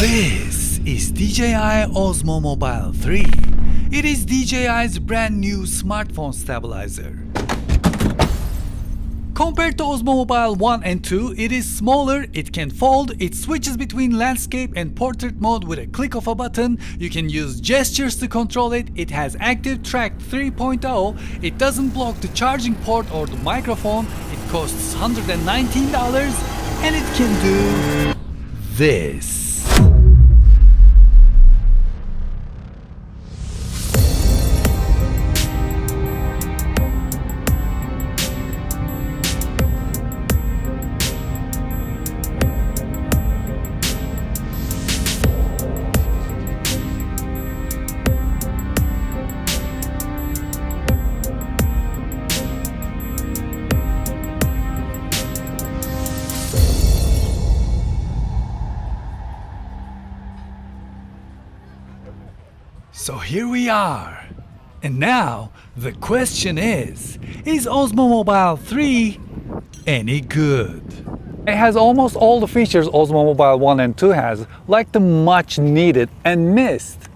This is DJI Osmo Mobile 3. It is DJI's brand new smartphone stabilizer. Compared to Osmo Mobile 1 and 2, it is smaller, it can fold, it switches between landscape and portrait mode with a click of a button, you can use gestures to control it, it has active track 3.0, it doesn't block the charging port or the microphone, it costs $119, and it can do this. So here we are. And now the question is Osmo Mobile 3 any good? It has almost all the features Osmo Mobile 1 and 2 has, like the much needed and missed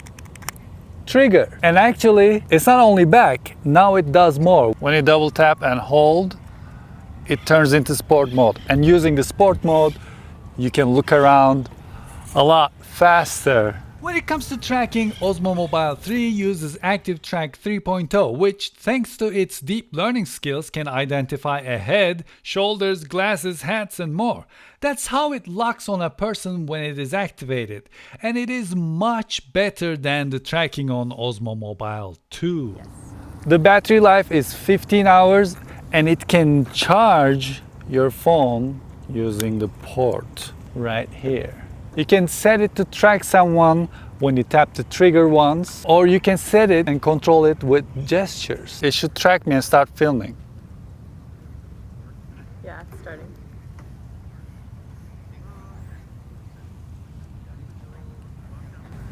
trigger. And actually, it's not only back, now it does more. When you double tap and hold, it turns into sport mode. And using the sport mode, you can look around a lot faster. When it comes to tracking, Osmo Mobile 3 uses Active Track 3.0, which, thanks to its deep learning skills, can identify a head, shoulders, glasses, hats, and more. That's how it locks on a person when it is activated, and it is much better than the tracking on Osmo Mobile 2. Yes. The battery life is 15 hours, and it can charge your phone using the port right here. You can set it to track someone when you tap the trigger once, or you can set it and control it with gestures. It should track me and start filming. Yeah, it's starting.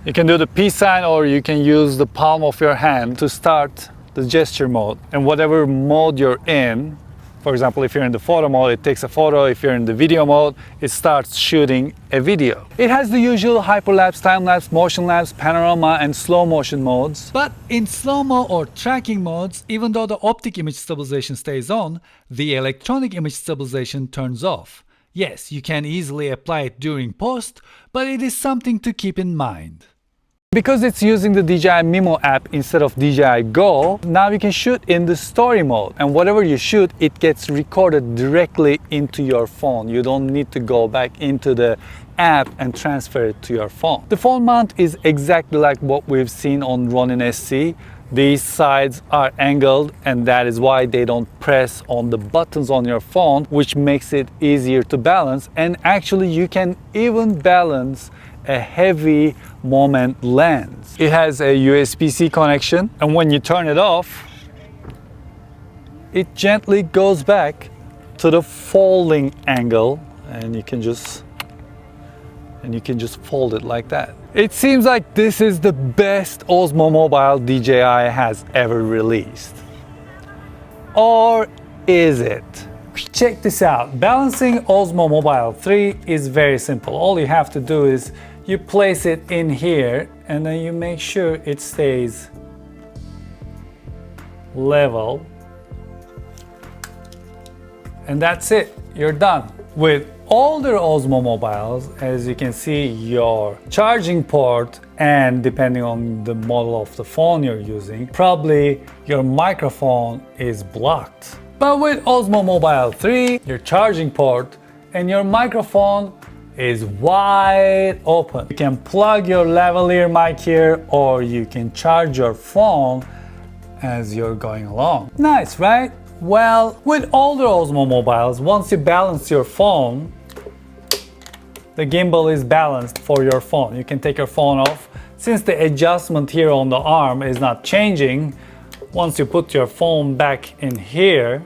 You can do the peace sign, or you can use the palm of your hand to start the gesture mode. And whatever mode you're in, for example, if you're in the photo mode, it takes a photo. If you're in the video mode, it starts shooting a video. It has the usual hyperlapse, time-lapse, motion-lapse, panorama, and slow motion modes. But in slow-mo or tracking modes, even though the optic image stabilization stays on, the electronic image stabilization turns off. Yes, you can easily apply it during post, but it is something to keep in mind. Because it's using the DJI Mimo app instead of DJI Go, now you can shoot in the story mode. And whatever you shoot, it gets recorded directly into your phone. You don't need to go back into the app and transfer it to your phone. The phone mount is exactly like what we've seen on Ronin SC. These sides are angled, and that is why they don't press on the buttons on your phone, which makes it easier to balance. And actually, you can even balance a heavy moment lens. It has a USB-C connection, and when you turn it off, it gently goes back to the folding angle, and you can just fold it like that. It seems like this is the best Osmo Mobile DJI has ever released. Or is it? Check this out. Balancing Osmo Mobile 3 is very simple. All you have to do is you place it in here, and then you make sure it stays level. And that's it. You're done. With older Osmo mobiles, as you can see, your charging port, and depending on the model of the phone you're using, probably your microphone is blocked. But with Osmo Mobile 3, your charging port and your microphone is wide open. You can plug your lavalier mic here, or you can charge your phone as you're going along. Nice, right? Well, with older Osmo mobiles, once you balance your phone, the gimbal is balanced for your phone. You can take your phone off. Since the adjustment here on the arm is not changing, once you put your phone back in here,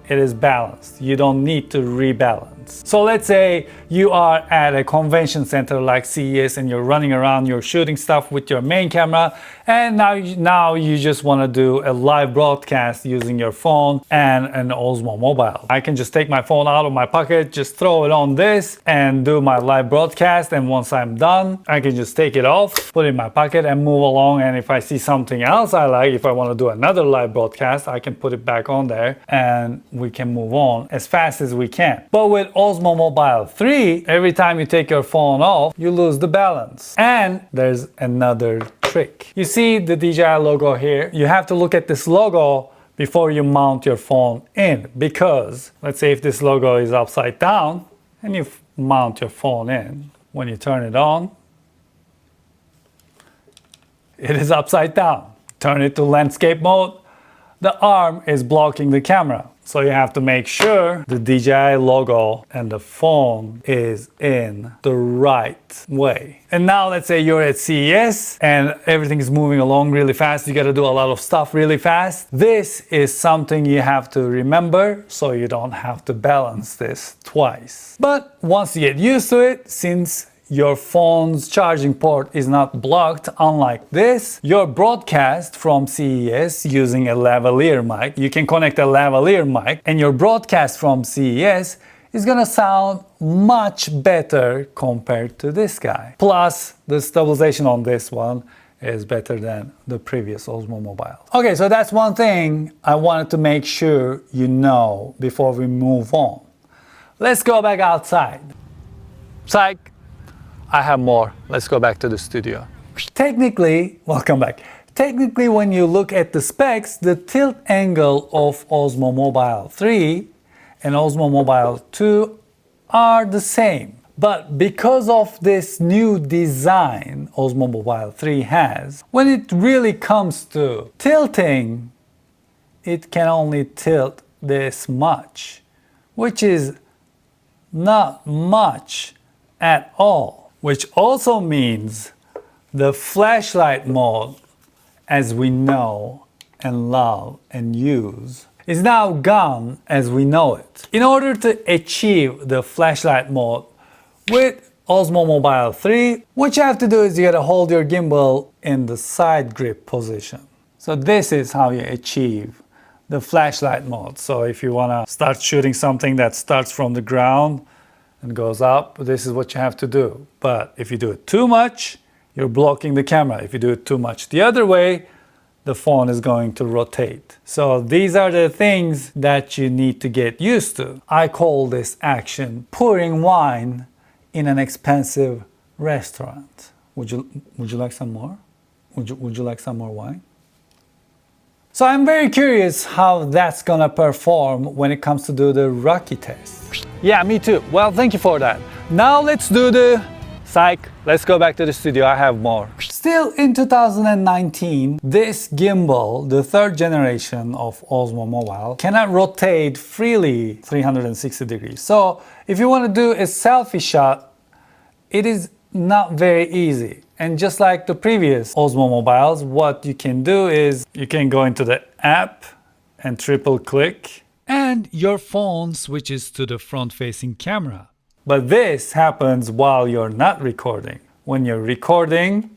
it is balanced. You don't need to rebalance. balance. So let's say you are at a convention center like CES and you're running around, you're shooting stuff with your main camera, and now you just want to do a live broadcast using your phone and an Osmo Mobile. I can just take my phone out of my pocket, just throw it on this and do my live broadcast, and once I'm done, I can just take it off, put it in my pocket and move along, and if I see something else I like, if I want to do another live broadcast, I can put it back on there and we can move on as fast as we can. But with Osmo Mobile 3, every time you take your phone off, you lose the balance. And there's another trick. You see the DJI logo here? You have to look at this logo before you mount your phone in, because let's say if this logo is upside down and you mount your phone in, when you turn it on, it is upside down. Turn it to landscape mode, the arm is blocking the camera. So you have to make sure the DJI logo and the phone is in the right way. And now let's say you're at CES and everything is moving along really fast. You got to do a lot of stuff really fast. This is something you have to remember so you don't have to balance this twice. But once you get used to it, since your phone's charging port is not blocked, unlike this, your broadcast from CES using a lavalier mic, you can connect a lavalier mic, and your broadcast from CES is gonna sound much better compared to this guy. Plus, the stabilization on this one is better than the previous Osmo Mobile. Okay, so that's one thing I wanted to make sure you know before we move on. Let's go back outside. Psych! I have more. Let's go back to the studio. Technically, welcome back. Technically, when you look at the specs, the tilt angle of Osmo Mobile 3 and Osmo Mobile 2 are the same. But because of this new design Osmo Mobile 3 has, when it really comes to tilting, it can only tilt this much, which is not much at all. Which also means the flashlight mode, as we know and love and use, is now gone as we know it. In order to achieve the flashlight mode with Osmo Mobile 3, what you have to do is you gotta hold your gimbal in the side grip position. So this is how you achieve the flashlight mode. So if you wanna start shooting something that starts from the ground and goes up, this is what you have to do. But if you do it too much, you're blocking the camera. If you do it too much the other way, the phone is going to rotate. So these are the things that you need to get used to. I call this action pouring wine in an expensive restaurant. Would you like some more? Would you like some more wine? So I'm very curious how that's gonna perform when it comes to do the Rocky test. Yeah, me too. Well, thank you for that. Now let's do the psych. Let's go back to the studio. I have more. Still in 2019, this gimbal, the third generation of Osmo Mobile, cannot rotate freely 360 degrees. So if you want to do a selfie shot, it is not very easy. And just like the previous Osmo Mobiles, what you can do is you can go into the app and triple click, and your phone switches to the front-facing camera. But this happens while you're not recording. When you're recording,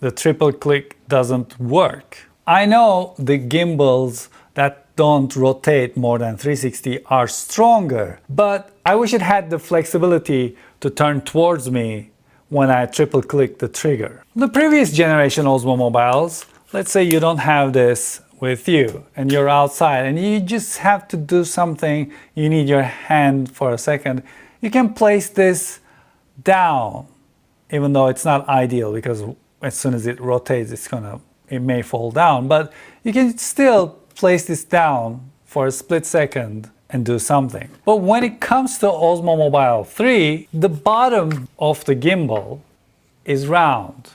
the triple click doesn't work. I know the gimbals that don't rotate more than 360 are stronger, but I wish it had the flexibility to turn towards me when I triple click the trigger. The previous generation Osmo Mobiles, let's say you don't have this with you and you're outside and you just have to do something, you need your hand for a second, you can place this down, even though it's not ideal because as soon as it rotates, it may fall down, but you can still place this down for a split second and do something. But when it comes to Osmo Mobile 3, the bottom of the gimbal is round.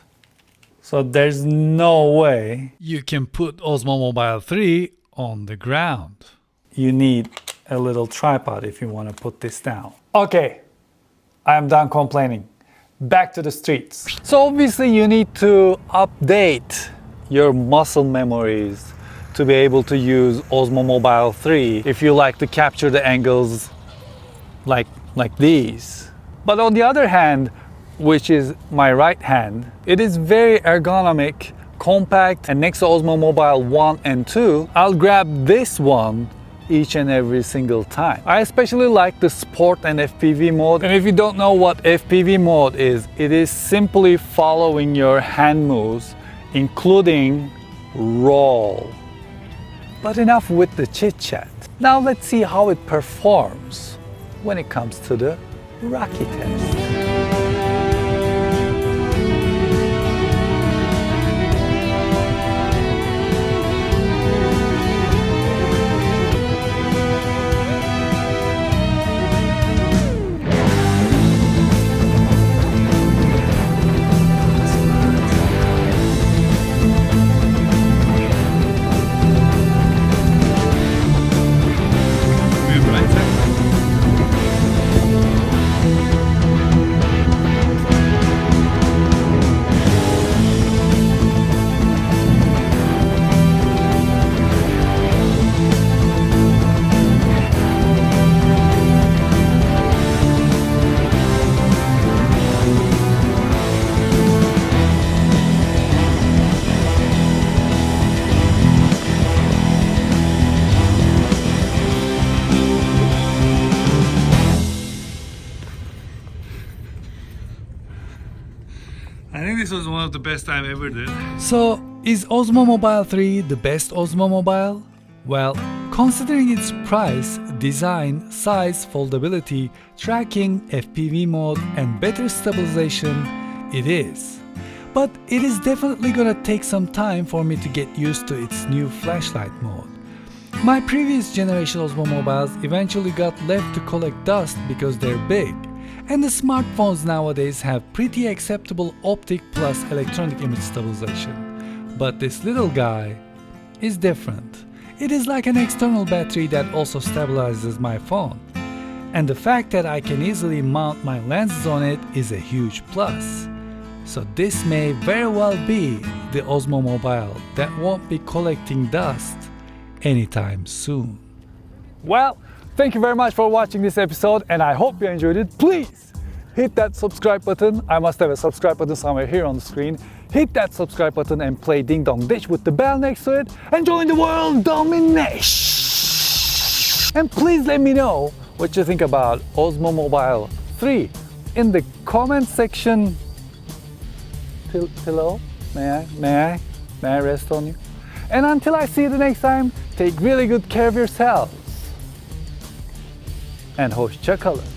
So there's no way you can put Osmo Mobile 3 on the ground. You need a little tripod if you want to put this down. Okay, I'm done complaining. Back to the streets. So obviously you need to update your muscle memories to be able to use Osmo Mobile 3 if you like to capture the angles like these. But on the other hand, which is my right hand, it is very ergonomic, compact, and next to Osmo Mobile 1 and 2, I'll grab this one each and every single time. I especially like the Sport and FPV mode. And if you don't know what FPV mode is, it is simply following your hand moves, including roll. But enough with the chit chat. Now let's see how it performs when it comes to the Rocky test. I think this was one of the best I ever did. So, is Osmo Mobile 3 the best Osmo Mobile? Well, considering its price, design, size, foldability, tracking, FPV mode, and better stabilization, it is. But it is definitely gonna take some time for me to get used to its new flashlight mode. My previous generation Osmo Mobiles eventually got left to collect dust because they're big. And the smartphones nowadays have pretty acceptable optic plus electronic image stabilization. But this little guy is different. It is like an external battery that also stabilizes my phone. And the fact that I can easily mount my lenses on it is a huge plus. So this may very well be the Osmo Mobile that won't be collecting dust anytime soon. Well, thank you very much for watching this episode, and I hope you enjoyed it. Please hit that subscribe button. I must have a subscribe button somewhere here on the screen. Hit that subscribe button and play Ding Dong Ditch with the bell next to it and join the world domination. And please let me know what you think about Osmo Mobile 3 in the comment section below. May I rest on you? And until I see you the next time, take really good care of yourselves. And hoşça kalın.